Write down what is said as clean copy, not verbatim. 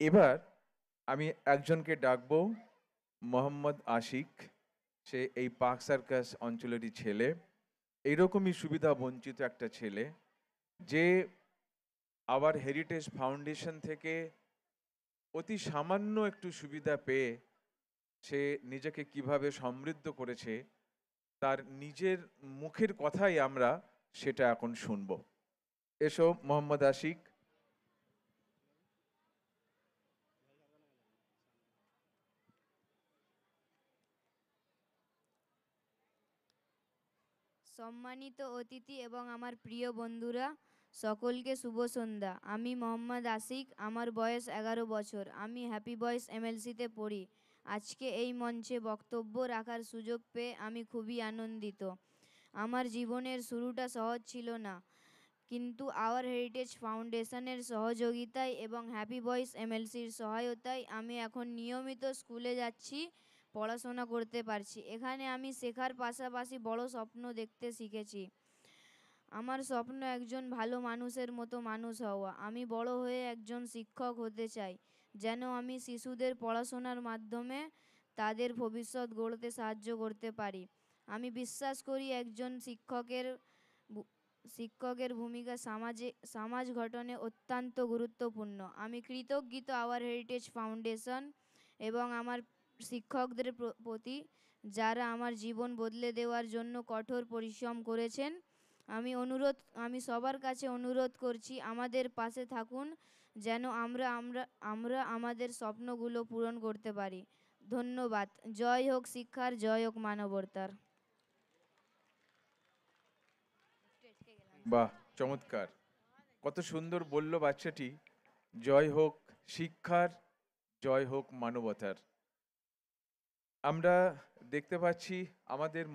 এবার আমি একজনকে ডাকবো, মোহাম্মদ আশিক। সে এই পার্ক সার্কাস অঞ্চলেরই ছেলে, এইরকমই সুবিধা বঞ্চিত একটা ছেলে, যে আওয়ার হেরিটেজ ফাউন্ডেশন থেকে অতি সামান্য একটু সুবিধা পেয়ে সে নিজেকে কিভাবে সমৃদ্ধ করেছে তার নিজের মুখের কথাই আমরা সেটা এখন শুনবো। এসো মোহাম্মদ আশিক। সম্মানিত অতিথি এবং আমার প্রিয় বন্ধুরা, সকলকে শুভ সন্ধ্যা। আমি মোহাম্মদ আশিক, আমার বয়স 11 বছর। আমি হ্যাপি বয়েস এমএলসিতে পড়ি। আজকে এই মঞ্চে বক্তব্য রাখার সুযোগ পেয়ে আমি খুবই আনন্দিত। আমার জীবনের শুরুটা সহজ ছিল না, কিন্তু আওয়ার হেরিটেজ ফাউন্ডেশনের সহযোগিতায় এবং হ্যাপি বয়েস এমএলসির সহায়তায় আমি এখন নিয়মিত স্কুলে যাচ্ছি, পড়াশোনা করতে পারছি। এখানে আমি শেখার পাশাপাশি বড় স্বপ্ন দেখতে শিখেছি। আমার স্বপ্ন একজন ভালো মানুষের মতো মানুষ হওয়া। আমি বড় হয়ে একজন শিক্ষক হতে চাই, যেন আমি শিশুদের পড়াশোনার মাধ্যমে তাদের ভবিষ্যৎ গড়তে সাহায্য করতে পারি। আমি বিশ্বাস করি একজন শিক্ষকের ভূমিকা সমাজ গঠনে অত্যন্ত গুরুত্বপূর্ণ। আমি কৃতজ্ঞ আওয়ার হেরিটেজ ফাউন্ডেশন এবং আমার শিক্ষকদের প্রতি, যারা আমার জীবন বদলে দেওয়ার জন্য কঠোর পরিশ্রম করেছেন। আমি সবার কাছে অনুরোধ করছি, আমাদের পাশে থাকুন, যেন আমরা আমাদের স্বপ্নগুলো পূরণ করতে পারি। ধন্যবাদ। জয় হোক শিক্ষার, জয় হোক মানবতার। বাহ, চমৎকার! কত সুন্দর বলল বাচ্চাটি। জয় হোক শিক্ষার, জয় হোক মানবতার। আমরা দেখতে পাচ্ছি আমাদের